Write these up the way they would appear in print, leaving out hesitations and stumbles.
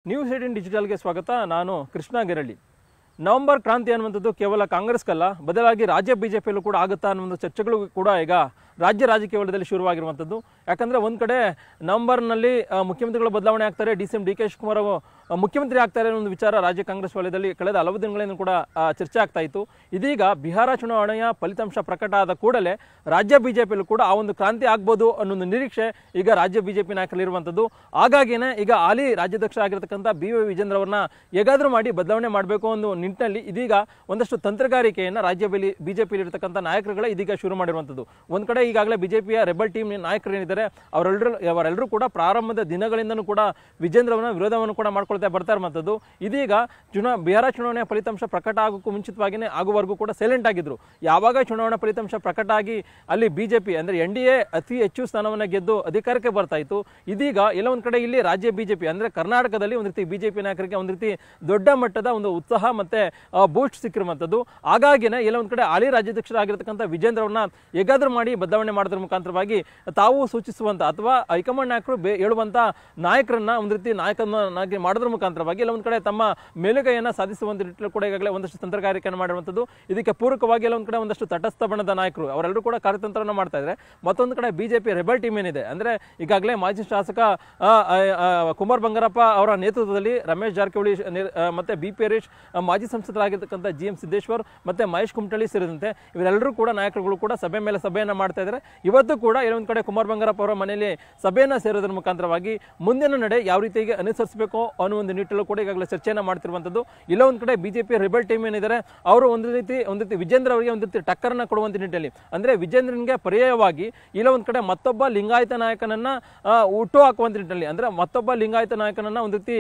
News 18 ಡಿಜಿಟಲ್ಗೆ ಸ್ವಾಗತ. ನಾನು Krishna ಗೆರಳ್ಳಿ. November ಕ್ರಾಂತಿ ಅನ್ನುವಂಥದ್ದು ಕೇವಲ ಕಾಂಗ್ರೆಸ್ಗಲ್ಲ, ಬದಲಾಗಿ ರಾಜ್ಯ ಬಿಜೆಪಿಯಲ್ಲೂ ಕೂಡ ಆಗುತ್ತಾ ಅನ್ನೋ ಚರ್ಚೆಗಳು ಕೂಡ ಈಗ ರಾಜ್ಯ ರಾಜಕೀಯ ವಲಯದಲ್ಲಿ ಶುರುವಾಗಿರುವಂಥದ್ದು. ಯಾಕಂದರೆ ಒಂದು ಕಡೆ ನವೆಂಬರ್ನಲ್ಲಿ ಮುಖ್ಯಮಂತ್ರಿಗಳು ಬದಲಾವಣೆ ಆಗ್ತಾರೆ, ಡಿ.ಸಿ.ಎಂ ಡಿ.ಕೆ. ಶಿವಕುಮಾರ್ ಮುಖ್ಯಮಂತ್ರಿ ಆಗ್ತಾರೆ ಅನ್ನೋ ಒಂದು ವಿಚಾರ ರಾಜ್ಯ ಕಾಂಗ್ರೆಸ್ ವಲಯದಲ್ಲಿ ಕಳೆದ ಹಲವು ದಿನಗಳಿಂದ ಕೂಡ ಚರ್ಚೆ ಆಗ್ತಾ ಇತ್ತು. ಇದೀಗ ಬಿಹಾರ ಚುನಾವಣೆಯ ಫಲಿತಾಂಶ ಪ್ರಕಟ ಆದ ಕೂಡಲೇ ರಾಜ್ಯ ಬಿಜೆಪಿಯಲ್ಲೂ ಕೂಡ ಆ ಒಂದು ಕ್ರಾಂತಿ ಆಗ್ಬೋದು ಅನ್ನೋ ಒಂದು ನಿರೀಕ್ಷೆ ಈಗ ರಾಜ್ಯ ಬಿಜೆಪಿ ನಾಯಕರಲ್ಲಿರುವಂಥದ್ದು. ಹಾಗಾಗಿನೇ ಈಗ ಹಾಲಿ ರಾಜ್ಯಾಧ್ಯಕ್ಷ ಆಗಿರತಕ್ಕಂಥ ಬಿ.ವೈ. ವಿಜೇಂದ್ರ ಅವರನ್ನ ಹೇಗಾದರೂ ಮಾಡಿ ಬದಲಾವಣೆ ಮಾಡಬೇಕು ಅನ್ನೋ ನಿಟ್ಟಿನಲ್ಲಿ ಇದೀಗ ಒಂದಷ್ಟು ತಂತ್ರಗಾರಿಕೆಯನ್ನು ರಾಜ್ಯ ಬಿಜೆಪಿಯಲ್ಲಿ ಇರತಕ್ಕಂಥ ನಾಯಕರುಗಳೇ ಇದೀಗ ಶುರು ಮಾಡಿರುವಂಥದ್ದು. ಒಂದು ಕಡೆ ಈಗಾಗಲೇ ಬಿಜೆಪಿಯ ರೆಬಲ್ ಟೀಮ್ ನಾಯಕರು ಏನಿದ್ದಾರೆ ಅವರೆಲ್ಲರೂ ಕೂಡ ಪ್ರಾರಂಭದ ದಿನಗಳಿಂದನೂ ಕೂಡ ವಿಜೇಂದ್ರವನ್ನ ವಿರೋಧವನ್ನು ಕೂಡ ಮಾಡ್ಕೊಳ್ತಾ ಬರ್ತಾ ಇರುವಂಥದ್ದು. ಇದೀಗ ಬಿಹಾರ ಚುನಾವಣೆಯ ಫಲಿತಾಂಶ ಪ್ರಕಟ ಆಗೋಕ್ಕೂ ಮುಂಚಿತವಾಗಿಯೇ ಆಗುವವರೆಗೂ ಕೂಡ ಸೈಲೆಂಟ್ ಆಗಿದ್ರು. ಯಾವಾಗ ಚುನಾವಣಾ ಫಲಿತಾಂಶ ಪ್ರಕಟ ಆಗಿ ಅಲ್ಲಿ ಬಿಜೆಪಿ ಅಂದರೆ NDA ಅತಿ ಹೆಚ್ಚು ಸ್ಥಾನವನ್ನು ಗೆದ್ದು ಅಧಿಕಾರಕ್ಕೆ ಬರ್ತಾ ಇತ್ತು, ಇದೀಗ ಎಲ್ಲ ಒಂದು ಕಡೆ ಇಲ್ಲಿ ರಾಜ್ಯ ಬಿಜೆಪಿ ಅಂದರೆ ಕರ್ನಾಟಕದಲ್ಲಿ ಒಂದು ರೀತಿ ಬಿಜೆಪಿ ನಾಯಕರಿಗೆ ಒಂದು ರೀತಿ ದೊಡ್ಡ ಮಟ್ಟದ ಒಂದು ಉತ್ಸಾಹ ಮತ್ತೆ ಬೂಸ್ಟ್ ಸಿಕ್ಕಿರುವಂಥದ್ದು. ಹಾಗಾಗಿನೇ ಎಲ್ಲ ಒಂದು ಕಡೆ ಹಾಲಿ ರಾಜ್ಯಾಧ್ಯಕ್ಷರಾಗಿರ್ತಕ್ಕಂಥ ವಿಜೇಂದ್ರವನ್ನ ಹೇಗಾದ್ರೂ ಮಾಡಿ ಬದಲಾವಣೆ ಮಾಡೋದ್ರ ಮುಖಾಂತರವಾಗಿ ತಾವು ಸೂಚಿಸುವಂತ ಅಥವಾ ಹೈಕಮಾಂಡ್ ನಾಯಕರು ಹೇಳುವಂತ ನಾಯಕರನ್ನ ಒಂದು ರೀತಿ ನಾಯಕನಾಗಿ ಮಾಡೋದ್ರ ಮುಖಾಂತರವಾಗಿ ಎಲ್ಲ ಒಂದು ಕಡೆ ತಮ್ಮ ಮೇಲುಗೈಯನ್ನು ಸಾಧಿಸುವಂತ ನಿಟ್ಟಿನಲ್ಲಿ ಕೂಡ ಈಗಾಗಲೇ ಒಂದಷ್ಟು ತಂತ್ರಗಾರಿಕೆಯನ್ನು ಮಾಡಿರುವಂಥದ್ದು. ಇದಕ್ಕೆ ಪೂರಕವಾಗಿ ಎಲ್ಲ ಒಂದು ಕಡೆ ಒಂದಷ್ಟು ತಟಸ್ಥ ಬಣದ ನಾಯಕರು ಅವರೆಲ್ಲರೂ ಕೂಡ ಕಾರ್ಯತಂತ್ರವನ್ನು ಮಾಡ್ತಾ ಇದ್ದಾರೆ. ಮತ್ತೊಂದು ಕಡೆ ಬಿಜೆಪಿ ರೆಬಲ್ ಟೀಮ್ ಏನಿದೆ ಅಂದರೆ ಈಗಾಗಲೇ ಮಾಜಿ ಶಾಸಕ ಕುಮಾರ್ ಬಂಗಾರಪ್ಪ ಅವರ ನೇತೃತ್ವದಲ್ಲಿ ರಮೇಶ್ ಜಾರಕಿಹೊಳಿ ಮತ್ತೆ ಬಿ.ಪಿ. ಹರೀಶ್, ಮಾಜಿ ಸಂಸದರಾಗಿರ್ತಕ್ಕಂಥ G.M. ಸಿದ್ದೇಶ್ವರ್ ಮತ್ತೆ ಮಹೇಶ್ ಕುಮಟಳ್ಳಿ ಸೇರಿದಂತೆ ಇವರೆಲ್ಲರೂ ಕೂಡ ನಾಯಕರುಗಳು ಕೂಡ ಸಭೆ ಮೇಲೆ ಸಭೆಯನ್ನು ಮಾಡ್ತಾ ಇದ್ದಾರೆ. ಇವತ್ತು ಕೂಡ ಒಂದು ಕಡೆ ಕುಮಾರ್ ಬಂಗಾರಪ್ಪ ಅವರ ಮನೆಯಲ್ಲಿ ಸಭೆಯನ್ನು ಸೇರೋದ್ರ ಮುಖಾಂತರವಾಗಿ ಮುಂದಿನ ನಡೆ ಯಾವ ರೀತಿಯಾಗಿ ಅನುಸರಿಸಬೇಕು ಅನ್ನೋ ಒಂದು ನಿಟ್ಟಲ್ಲೂ ಕೂಡ ಈಗಾಗಲೇ ಚರ್ಚೆಯನ್ನು ಮಾಡ್ತಿರುವಂಥದ್ದು. ಇಲ್ಲ ಒಂದು ಕಡೆ ಬಿಜೆಪಿ ರೆಬಲ್ ಟೀಮ್ ಏನಿದ್ದಾರೆ ಅವರು ಒಂದು ರೀತಿ ವಿಜೇಂದ್ರ ಅವರಿಗೆ ಒಂದು ರೀತಿ ಟಕ್ಕರ್ನ ಕೊಡುವಂತ ನಿಟ್ಟಿನಲ್ಲಿ ಅಂದರೆ ವಿಜೇಂದ್ರನಿಗೆ ಪರ್ಯಾಯವಾಗಿ ಇಲ್ಲ ಒಂದು ಕಡೆ ಮತ್ತೊಬ್ಬ ಲಿಂಗಾಯತ ನಾಯಕನನ್ನ ಹುಟ್ಟು ಹಾಕುವಂತ ನಿಟ್ಟಿನಲ್ಲಿ ಅಂದರೆ ಮತ್ತೊಬ್ಬ ಲಿಂಗಾಯತ ನಾಯಕನನ್ನ ಒಂದು ರೀತಿ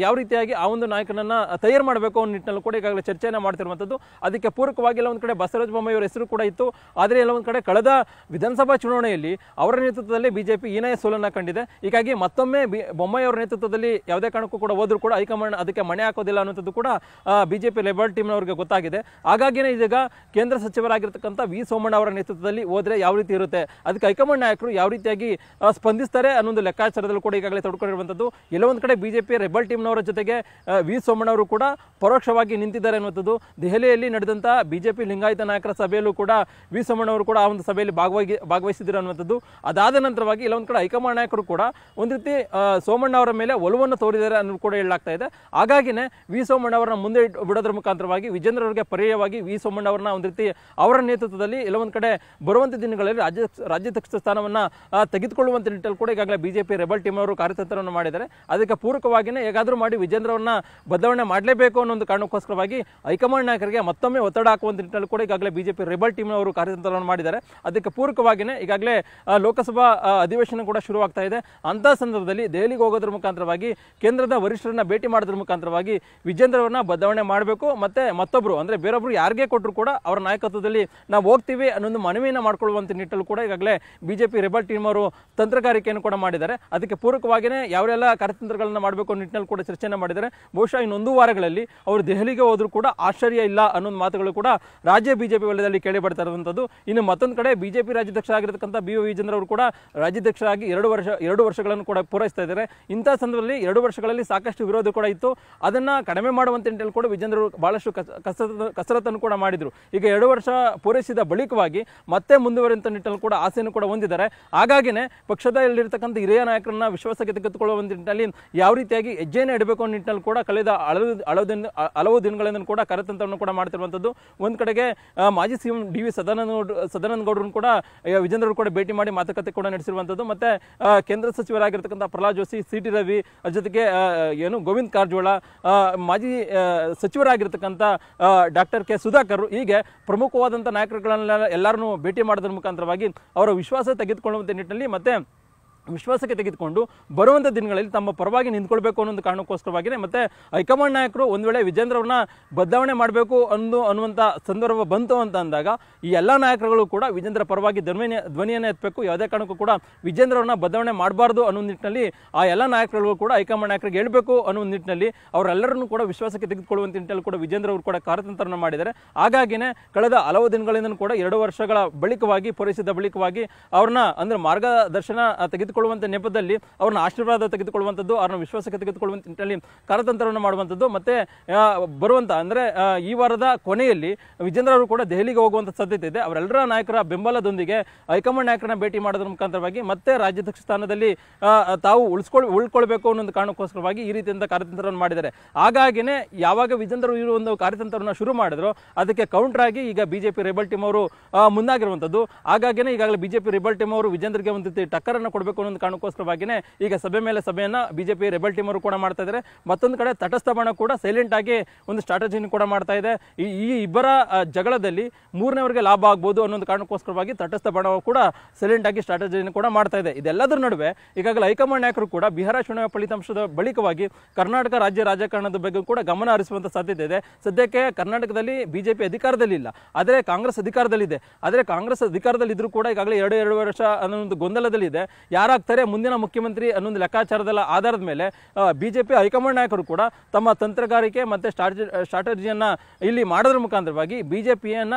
ಯಾವ ರೀತಿಯಾಗಿ ಆ ಒಂದು ನಾಯಕನನ್ನ ತಯಾರು ಮಾಡಬೇಕು ಅನ್ನೋ ನಿಟ್ಟಿನಲ್ಲಿ ಕೂಡ ಈಗಾಗಲೇ ಚರ್ಚೆಯನ್ನು ಮಾಡ್ತಿರುವಂಥದ್ದು. ಅದಕ್ಕೆ ಪೂರಕವಾಗಿ ಎಲ್ಲ ಒಂದು ಕಡೆ ಬಸವರಾಜ ಬೊಮ್ಮಾಯಿ ಅವರ ಹೆಸರು ಕೂಡ ಇತ್ತು. ಆದರೆ ಎಲ್ಲ ಒಂದು ಕಡೆ ಕಳೆದ ವಿಧಾನಸಭಾ ಚುನಾವಣೆಯಲ್ಲಿ ಅವರ ನೇತೃತ್ವದಲ್ಲಿ ಬಿಜೆಪಿ ಹೀನಾಯ ಸೋಲನ್ನು ಕಂಡಿದೆ. ಹೀಗಾಗಿ ಮತ್ತೊಮ್ಮೆ ಬೊಮ್ಮಾಯಿ ಅವರ ನೇತೃತ್ವದಲ್ಲಿ ಯಾವುದೇ ಕಾರಣಕ್ಕೂ ಕೂಡ ಹೋದ್ರೂ ಕೂಡ ಹೈಕಮಾಂಡ್ ಅದಕ್ಕೆ ಮಣೆ ಹಾಕೋದಿಲ್ಲ ಅನ್ನೋದು ಕೂಡ ಬಿಜೆಪಿ ಲೆಬಲ್ ಟೀಮ್ನವರಿಗೆ ಗೊತ್ತಾಗಿದೆ. ಹಾಗಾಗಿನೇ ಇದೀಗ ಕೇಂದ್ರ ಸಚಿವರಾಗಿರ್ತಕ್ಕಂಥ ವಿ ಸೋಮಣ್ಣ ಅವರ ನೇತೃತ್ವದಲ್ಲಿ ಹೋದ್ರೆ ಯಾವ ರೀತಿ ಇರುತ್ತೆ, ಅದಕ್ಕೆ ಹೈಕಮಾಂಡ್ ನಾಯಕರು ಯಾವ ರೀತಿಯಾಗಿ ಸ್ಪಂದಿಸ್ತಾರೆ ಅನ್ನೊಂದು ಲೆಕ್ಕಾಚಾರದಲ್ಲೂ ಕೂಡ ಈಗಾಗಲೇ ತೊಡ್ಕೊಂಡಿರುವಂಥದ್ದು. ಎಲ್ಲ ಒಂದು ಕಡೆ ಬಿಜೆಪಿ ರೆಬಲ್ ಟೀಮ್ನವರ ಜೊತೆಗೆ ವಿ ಸೋಮಣ್ಣ ಅವರು ಕೂಡ ಪರೋಕ್ಷವಾಗಿ ನಿಂತಿದ್ದಾರೆ ಅನ್ನುವಂಥದ್ದು. ದೆಹಲಿಯಲ್ಲಿ ನಡೆದಂಥ ಬಿಜೆಪಿ ಲಿಂಗಾಯತ ನಾಯಕರ ಸಭೆಯಲ್ಲೂ ಕೂಡ ವಿ ಸೋಮಣ್ಣ ಅವರು ಕೂಡ ಆ ಒಂದು ಸಭೆಯಲ್ಲಿ ಭಾಗವಹಿಸಿದ್ರು ಅನ್ನುವಂಥದ್ದು. ಅದಾದ ನಂತರವಾಗಿ ಎಲ್ಲ ಒಂದು ಕಡೆ ಹೈಕಮಾಂಡ್ ನಾಯಕರು ಕೂಡ ಒಂದು ರೀತಿ ಸೋಮಣ್ಣ ಅವರ ಮೇಲೆ ಒಲವನ್ನು ತೋರಿದ್ದಾರೆ ಅನ್ನೋದು ಕೂಡ ಹೇಳಲಾಗ್ತಾ ಇದೆ. ಹಾಗಾಗಿನೇ ವಿ ಸೋಮಣ್ಣ ಅವರನ್ನ ಮುಂದೆ ಬಿಡೋದ್ರ ಮುಖಾಂತರವಾಗಿ ವಿಜೇಂದ್ರ ಅವರಿಗೆ ಪರ್ಯಾಯವಾಗಿ ವಿ ಸೋಮಣ್ಣ ಅವರನ್ನ ಒಂದು ರೀತಿ ಅವರ ನೇತೃತ್ವದಲ್ಲಿ ಎಲ್ಲ ಒಂದು ಕಡೆ ಬರುವಂತ ದಿನಗಳಲ್ಲಿ ರಾಜ್ಯಾಧ್ಯಕ್ಷ ಸ್ಥಾನವನ್ನ ತೆಗೆದುಕೊಳ್ಳುವಂತ ನಿಟ್ಟಲ್ಲಿ ಕೂಡ ಈಗಾಗಲೇ ಬಿಜೆಪಿ ರೆಬಲ್ ಟೀಮ್ ಅವರು ಕಾರ್ಯತಂತ್ರವನ್ನು ಮಾಡಿದ್ದಾರೆ. ಅದಕ್ಕೆ ಪೂರಕವಾಗಿಯೇ ಹೇಗಾದ್ರೂ ಮಾಡಿ ವಿಜೇಂದ್ರವನ್ನ ಬದಲಾವಣೆ ಮಾಡಲೇಬೇಕು ಅನ್ನೋ ಒಂದು ಕಾರಣಕ್ಕೋಸ್ಕರವಾಗಿ ಹೈಕಮಾಂಡ್ ನಾಯಕರಿಗೆ ಮತ್ತೊಮ್ಮೆ ಒತ್ತಡ ಹಾಕುವಂತ ನಿಟ್ಟಲ್ಲಿ ಕೂಡ ಈಗಾಗಲೇ ಬಿಜೆಪಿ ರೆಬಲ್ ಟೀಮ್ ಅವರು ಕಾರ್ಯತಂತ್ರವನ್ನು ಮಾಡಿದ್ದಾರೆ. ಅದಕ್ಕೆ ಪೂರಕವಾಗಿಯೇ ಈಗಾಗಲೇ ಲೋಕಸಭಾ ಅಧಿವೇಶನ ಕೂಡ ಶುರುವಾಗ್ತಾ ಇದೆ. ಅಂತ ಸಂದರ್ಭದಲ್ಲಿ ದೆಹಲಿಗೆ ಹೋಗೋದ್ರ ಮುಖಾಂತರವಾಗಿ ಕೇಂದ್ರದ ವರಿಷ್ಠರನ್ನ ಭೇಟಿ ಮಾಡೋದ್ರ ಮುಖಾಂತರವಾಗಿ ವಿಜೇಂದ್ರ ಅವರನ್ನ ಬದಲಾವಣೆ ಮಾಡಬೇಕು ಮತ್ತೆ ಮತ್ತೊಬ್ರು ಅಂದ್ರೆ ಬೇರೊಬ್ರು ಯಾರಿಗೆ ಕೊಟ್ಟರು ಕೂಡ ಅವರ ನಾಯಕತ್ವದಲ್ಲಿ ನಾವು ಹೋಗ್ತೀವಿ ಅನ್ನೊಂದು ಮನವಿಯನ್ನು ಮಾಡ್ಕೊಳ್ಳುವಂತ ನಿಟ್ಟಲ್ಲಿ ಕೂಡ ಈಗಾಗಲೇ ಬಿಜೆಪಿ ರೆಬಲ್ ಟೀಮ್ ಅವರು ತಂತ್ರಗಾರಿಕೆಯನ್ನು ಕೂಡ ಮಾಡಿದ್ದಾರೆ. ಅದಕ್ಕೆ ಪೂರಕವಾಗಿಯೇ ಯಾವೆಲ್ಲ ಕಾರ್ಯತಂತ್ರಗಳನ್ನ ಮಾಡಬೇಕು ಅನ್ನೋ ನಿಟ್ಟಿನಲ್ಲಿ ಕೂಡ ಚರ್ಚೆಯನ್ನು ಮಾಡಿದ್ದಾರೆ. ಬಹುಶಃ ಇನ್ನೊಂದು ವಾರಗಳಲ್ಲಿ ಅವರು ದೆಹಲಿಗೆ ಹೋದ್ರೂ ಕೂಡ ಆಶ್ಚರ್ಯ ಇಲ್ಲ ಅನ್ನೋ ಮಾತುಗಳು ಕೂಡ ರಾಜ್ಯ ಬಿಜೆಪಿ ವಲಯದಲ್ಲಿ ಕೇಳಿ ಬರ್ತಾ ಇರುವಂಥದ್ದು. ಇನ್ನು ಮತ್ತೊಂದು ಕಡೆ ಬಿಜೆಪಿ ರಾಜ್ಯಾಧ್ಯಕ್ಷ ಆಗಿರತಕ್ಕಂಥ ಬಿ.ವೈ. ವಿಜೇಂದ್ರ ಅವರು ಕೂಡ ರಾಜ್ಯಾಧ್ಯಕ್ಷರಾಗಿ 2 ವರ್ಷಗಳನ್ನು ಕೂಡ ಪೂರೈಸ್ತಾ ಇದ್ದಾರೆ. ಇಂಥ ಸಂದರ್ಭದಲ್ಲಿ 2 ವರ್ಷಗಳಲ್ಲಿ ಸಾಕಷ್ಟು ವಿರೋಧ ಕೂಡ ಇತ್ತು. ಅದನ್ನ ಕಡಿಮೆ ಮಾಡುವಂತ ನಿಟ್ಟಿನಲ್ಲಿ ಕೂಡ ವಿಜೇಂದ್ರ ಅವರು ಬಹಳಷ್ಟು ಕಸರತ್ತನ್ನು ಕೂಡ ಮಾಡಿದ್ರು. ಈಗ 2 ವರ್ಷ ಪೂರೈಸಿದ ಬಳಿಕವಾಗಿ ಮತ್ತೆ ಮುಂದುವರಿಯುವಂತ ನಿಟ್ಟಿನಲ್ಲಿ ಕೂಡ ಆಸೆಯನ್ನು ಕೂಡ ಹೊಂದಿದ್ದಾರೆ. ಹಾಗಾಗಿನೇ ಪಕ್ಷದಲ್ಲಿರ್ತಕ್ಕಂಥ ಹಿರಿಯ ನಾಯಕರನ್ನ ವಿಶ್ವಾಸಕ್ಕೆ ತೆಗೆದುಕೊಳ್ಳುವಂತ ನಿಟ್ಟಿನಲ್ಲಿ ಯಾವ ರೀತಿಯಾಗಿ ಹೆಜ್ಜೆಯನ್ನು ಇಡಬೇಕು ಅನ್ನೋ ನಿಟ್ಟಿನಲ್ಲಿ ಕೂಡ ಕಳೆದ ಹಲವು ದಿನಗಳಿಂದ ಕೂಡ ಕಾರ್ಯತಂತ್ರವನ್ನು ಕೂಡ ಮಾಡ್ತಿರುವಂಥದ್ದು. ಒಂದು ಕಡೆಗೆ ಮಾಜಿ CM ಡಿ.ವಿ. ಸದಾನಂದ ಗೌಡರನ್ನು ಕೂಡ ವಿಜೇಂದ್ರ ಅವರು ಕೂಡ ಭೇಟಿ ಮಾಡಿ ಮಾತುಕತೆ ಕೂಡ ನಡೆಸಿರುವಂಥದ್ದು. ಮತ್ತೆ ಕೇಂದ್ರ ಸಚಿವರಾಗಿರ್ತಕ್ಕಂಥ ಪ್ರಹ್ಲಾದ್ ಜೋಶಿ, ಸಿ.ಟಿ. ರವಿ ಜೊತೆಗೆ ಗೋವಿಂದ ಕಾರಜೋಳ, ಮಾಜಿ ಸಚಿವರಾಗಿರ್ತಕ್ಕಂಥ ಡಾಕ್ಟರ್ ಕೆ. ಸುಧಾಕರ್, ಹೀಗೆ ಪ್ರಮುಖವಾದಂಥ ನಾಯಕರುಗಳನ್ನೆಲ್ಲ ಎಲ್ಲರನ್ನೂ ಭೇಟಿ ಮಾಡೋದ್ರ ಮುಖಾಂತರವಾಗಿ ಅವರ ವಿಶ್ವಾಸ ತೆಗೆದುಕೊಳ್ಳುವಂಥ ನಿಟ್ಟಿನಲ್ಲಿ ಮತ್ತೆ ವಿಶ್ವಾಸಕ್ಕೆ ತೆಗೆದುಕೊಂಡು ಬರುವಂಥ ದಿನಗಳಲ್ಲಿ ತಮ್ಮ ಪರವಾಗಿ ನಿಂತ್ಕೊಳ್ಬೇಕು ಅನ್ನೋ ಕಾರಣಕ್ಕೋಸ್ಕರವಾಗಿಯೇ ಮತ್ತೆ ಹೈಕಮಾಂಡ್ ನಾಯಕರು ಒಂದು ವೇಳೆ ವಿಜೇಂದ್ರವ್ರನ್ನ ಬದಲಾವಣೆ ಮಾಡಬೇಕು ಅನ್ನುವಂಥ ಸಂದರ್ಭ ಬಂತು ಅಂತ ಅಂದಾಗ ಈ ಎಲ್ಲ ನಾಯಕರುಗಳು ಕೂಡ ವಿಜೇಂದ್ರ ಪರವಾಗಿ ಧ್ವನಿಯನ್ನು ಎತ್ತಬೇಕು. ಯಾವುದೇ ಕಾರಣಕ್ಕೂ ಕೂಡ ವಿಜೇಂದ್ರವ್ರನ್ನ ಬದಲಾವಣೆ ಮಾಡಬಾರ್ದು ಅನ್ನೋ ನಿಟ್ಟಿನಲ್ಲಿ ಆ ಎಲ್ಲ ನಾಯಕರುಗಳು ಕೂಡ ಹೈಕಮಾಂಡ್ ನಾಯಕರಿಗೆ ಹೇಳಬೇಕು ಅನ್ನೋ ನಿಟ್ಟಿನಲ್ಲಿ ಅವರೆಲ್ಲರನ್ನೂ ಕೂಡ ವಿಶ್ವಾಸಕ್ಕೆ ತೆಗೆದುಕೊಳ್ಳುವಂಥ ನಿಟ್ಟಿನಲ್ಲಿ ಕೂಡ ವಿಜೇಂದ್ರ ಅವರು ಕೂಡ ಕಾರ್ಯತಂತ್ರವನ್ನು ಮಾಡಿದ್ದಾರೆ. ಹಾಗಾಗಿನೇ ಕಳೆದ ಹಲವು ದಿನಗಳಿಂದ ಕೂಡ 2 ವರ್ಷಗಳ ಬಳಿಕವಾಗಿ ಪೂರೈಸಿದ ಬಳಿಕವಾಗಿ ಅವ್ರನ್ನ ಅಂದ್ರೆ ಮಾರ್ಗದರ್ಶನ ತೆಗೆದುಕೊಂಡು ತೆಗೆದುಕೊಳ್ಳುವಂಥ ನೆಪದಲ್ಲಿ ಅವ್ರನ್ನ ಆಶೀರ್ವಾದ ತೆಗೆದುಕೊಳ್ಳುವಂಥದ್ದು, ಅವ್ರನ್ನ ವಿಶ್ವಾಸಕ್ಕೆ ತೆಗೆದುಕೊಳ್ಳುವಂಥ ನಿಟ್ಟಿನಲ್ಲಿ ಕಾರ್ಯತಂತ್ರವನ್ನು ಮಾಡುವಂಥದ್ದು. ಮತ್ತು ಬರುವಂಥ ಅಂದರೆ ಈ ವಾರದ ಕೊನೆಯಲ್ಲಿ ವಿಜೇಂದ್ರ ಅವರು ಕೂಡ ದೆಹಲಿಗೆ ಹೋಗುವಂಥ ಸಾಧ್ಯತೆ ಇದೆ. ಅವರೆಲ್ಲರ ನಾಯಕರ ಬೆಂಬಲದೊಂದಿಗೆ ಹೈಕಮಾಂಡ್ ನಾಯಕರನ್ನ ಭೇಟಿ ಮಾಡೋದ್ರ ಮುಖಾಂತರವಾಗಿ ಮತ್ತೆ ರಾಜ್ಯಾಧ್ಯಕ್ಷ ಸ್ಥಾನದಲ್ಲಿ ತಾವು ಉಳಿಸ್ಕೊಳ್ಬೇಕು ಅನ್ನೋ ಕಾರಣಕ್ಕೋಸ್ಕರವಾಗಿ ಈ ರೀತಿಯಿಂದ ಕಾರ್ಯತಂತ್ರವನ್ನು ಮಾಡಿದ್ದಾರೆ. ಹಾಗಾಗಿನೇ ಯಾವಾಗ ವಿಜೇಂದ್ರ ಅವರು ಒಂದು ಕಾರ್ಯತಂತ್ರವನ್ನು ಶುರು ಮಾಡಿದ್ರು ಅದಕ್ಕೆ ಕೌಂಟರ್ ಆಗಿ ಈಗ ಬಿಜೆಪಿ ರೆಬಲ್ ಟೀಮ್ ಅವರು ಮುಂದಾಗಿರುವಂಥದ್ದು. ಹಾಗಾಗಿನೇ ಈಗಾಗಲೇ ಬಿಜೆಪಿ ರೆಬಲ್ ಟೀಮ್ ಅವರು ವಿಜೇಂದ್ರಗೆ ಒಂದು ರೀತಿ ಟಕ್ಕರನ್ನು ಕೊಡಬೇಕು ಅನ್ನೋ ಕಾರಣಕ್ಕೋಸ್ಕರವಾಗಿನೇ ಈಗ ಸಭೆ ಮೇಲೆ ಸಭೆಯನ್ನ ಬಿಜೆಪಿ ರೆಬಲ್ ಟೀಮ್ ಅವರು ಕೂಡ ಮಾಡ್ತಾ ಇದ್ದಾರೆ. ಮತ್ತೊಂದು ಕಡೆ ತಟಸ್ಥ ಬಣ ಕೂಡ ಸೈಲೆಂಟ್ ಆಗಿ ಒಂದು ಸ್ಟ್ರಾಟಜಿಯನ್ನು ಕೂಡ ಮಾಡ್ತಾ ಇದೆ. ಈ ಇಬ್ಬರ ಜಗಳದಲ್ಲಿ ಮೂರನೇವರಿಗೆ ಲಾಭ ಆಗ್ಬೋದು ಅನ್ನೋ ಕಾರಣಕ್ಕೋಸ್ಕರವಾಗಿ ತಟಸ್ಥ ಬಣ ಕೂಡ ಸೈಲೆಂಟ್ ಆಗಿ ಸ್ಟ್ರಾಟಜಿಯನ್ನು ಕೂಡ ಮಾಡ್ತಾ ಇದೆ. ಇದೆಲ್ಲದರ ನಡುವೆ ಈಗಾಗಲೇ ಹೈಕಮಾಂಡ್ ನಾಯಕರು ಕೂಡ ಬಿಹಾರ ಚುನಾವಣಾ ಫಲಿತಾಂಶದ ಬಳಿಕವಾಗಿ ಕರ್ನಾಟಕ ರಾಜ್ಯ ರಾಜಕಾರಣದ ಬಗ್ಗೆ ಕೂಡ ಗಮನ ಹರಿಸುವಂತ ಸಾಧ್ಯತೆ ಇದೆ. ಸದ್ಯಕ್ಕೆ ಕರ್ನಾಟಕದಲ್ಲಿ ಬಿಜೆಪಿ ಅಧಿಕಾರದಲ್ಲಿ ಇಲ್ಲ, ಆದರೆ ಕಾಂಗ್ರೆಸ್ ಅಧಿಕಾರದಲ್ಲಿದೆ. ಆದರೆ ಕಾಂಗ್ರೆಸ್ ಅಧಿಕಾರದಲ್ಲಿ ಇದ್ರೂ ಕೂಡ ಈಗಾಗಲೇ 2 ವರ್ಷ ಅನ್ನೋ ಒಂದು ಗೊಂದಲದಲ್ಲಿದೆ. ಯಾರಾಗ್ತಾರೆ ಮುಂದಿನ ಮುಖ್ಯಮಂತ್ರಿ ಅನ್ನೊಂದು ಲೆಕ್ಕಾಚಾರದ ಆಧಾರದ ಮೇಲೆ ಬಿಜೆಪಿ ಹೈಕಮಾಂಡ್ ನಾಯಕರು ಕೂಡ ತಮ್ಮ ತಂತ್ರಗಾರಿಕೆ ಮತ್ತೆ ಸ್ಟ್ರಾಟಜಿಯನ್ನ ಇಲ್ಲಿ ಮಾಡೋದ್ರ ಮುಖಾಂತರವಾಗಿ ಬಿಜೆಪಿಯನ್ನ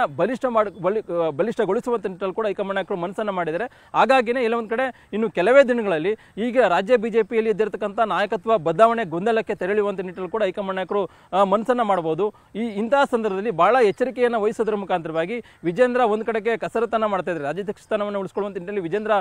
ಬಲಿಷ್ಠಗೊಳಿಸುವಂತ ನಿಟ್ಟಿನಲ್ಲಿ ಕೂಡ ಹೈಕಮಾಂಡ್ ನಾಯಕರು ಮನಸ್ಸನ್ನ ಮಾಡಿದ್ದಾರೆ. ಹಾಗಾಗಿನೇ ಇಲ್ಲ ಒಂದ್ ಕಡೆ ಇನ್ನು ಕೆಲವೇ ದಿನಗಳಲ್ಲಿ ಈಗ ರಾಜ್ಯ ಬಿಜೆಪಿಯಲ್ಲಿ ಇದ್ದಿರತಕ್ಕಂಥ ನಾಯಕತ್ವ ಬದಲಾವಣೆ ಗೊಂದಲಕ್ಕೆ ತೆರಳುವಂತ ನಿಟ್ಟಿನಲ್ಲಿ ಕೂಡ ಹೈಕಮಾಂಡ್ ನಾಯಕರು ಮನಸ್ಸನ್ನ ಮಾಡಬಹುದು. ಇಂತಹ ಸಂದರ್ಭದಲ್ಲಿ ಬಹಳ ಎಚ್ಚರಿಕೆಯನ್ನು ವಹಿಸೋದ್ರ ಮುಖಾಂತರವಾಗಿ ವಿಜೇಂದ್ರ ಒಂದ್ ಕಡೆಗೆ ಕಸರತ್ತನ್ನ ಮಾಡ್ತಾ ಇದ್ದಾರೆ. ರಾಜ್ಯಾಧ್ಯಕ್ಷ ಸ್ಥಾನವನ್ನು ಉಳಿಸಿಕೊಳ್ಳುವಂತ ನಿಟ್ಟಿನಲ್ಲಿ ವಿಜೇಂದ್ರ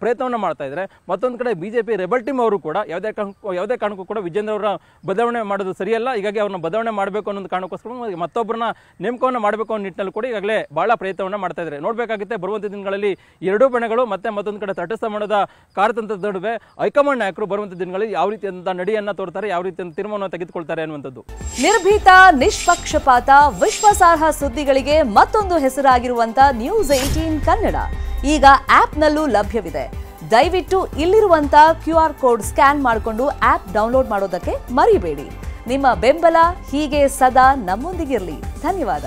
ಪ್ರಯತ್ನವನ್ನ ಮಾಡ್ತಾ ಇದ್ದಾರೆ. ಮತ್ತೊಂದು ಕಡೆ ಬಿಜೆಪಿ ರೆಬಲ್ ಟೀಮ್ ಅವರು ಕೂಡ ಯಾವುದೇ ಕಾರಣಕ್ಕೂ ಕೂಡ ವಿಜೇಂದ್ರ ಅವರ ಬದಲಾವಣೆ ಮಾಡೋದು ಸರಿಯಲ್ಲ, ಹೀಗಾಗಿ ಅವ್ರನ್ನ ಬದಲಾವಣೆ ಮಾಡಬೇಕು ಅನ್ನೋ ಕಾರಣಕ್ಕೋಸ್ಕರ ಮತ್ತೊಬ್ಬರನ್ನ ನೇಮಕವನ್ನು ಮಾಡಬೇಕು ಅನ್ನೋ ನಿಟ್ಟಿನಲ್ಲಿ ಕೂಡ ಈಗಾಗಲೇ ಬಹಳ ಪ್ರಯತ್ನವನ್ನ ಮಾಡ್ತಾ ಇದ್ದಾರೆ. ನೋಡಬೇಕಾಗುತ್ತೆ ಬರುವಂತ ದಿನಗಳಲ್ಲಿ ಎರಡೂ ಬಣಗಳು ಮತ್ತೆ ಮತ್ತೊಂದು ಕಡೆ ತಟಸ್ಥ ಬಣದ ಕಾರ್ಯತಂತ್ರದ ನಡುವೆ ಹೈಕಮಾಂಡ್ ನಾಯಕರು ಬರುವಂತ ದಿನಗಳಲ್ಲಿ ಯಾವ ರೀತಿಯಂತ ನಡೆಯನ್ನ ತೋರ್ತಾರೆ, ಯಾವ ರೀತಿಯ ತೀರ್ಮಾನವನ್ನು ತೆಗೆದುಕೊಳ್ತಾರೆ ಅನ್ನುವಂಥದ್ದು. ನಿರ್ಭೀತ, ನಿಷ್ಪಕ್ಷಪಾತ, ವಿಶ್ವಾಸಾರ್ಹ ಸುದ್ದಿಗಳಿಗೆ ಮತ್ತೊಂದು ಹೆಸರಾಗಿರುವಂತ News18 ಕನ್ನಡ ಈಗ ಆಪ್ನಲ್ಲೂ ಲಭ್ಯವಿದೆ. ದಯವಿಟ್ಟು ಇಲ್ಲಿರುವಂತ QR ಕೋಡ್ ಸ್ಕ್ಯಾನ್ ಮಾಡಿಕೊಂಡು ಆಪ್ ಡೌನ್ಲೋಡ್ ಮಾಡೋದಕ್ಕೆ ಮರಿಬೇಡಿ. ನಿಮ್ಮ ಬೆಂಬಲ ಹೀಗೆ ಸದಾ ನಮ್ಮೊಂದಿಗಿರಲಿ. ಧನ್ಯವಾದ.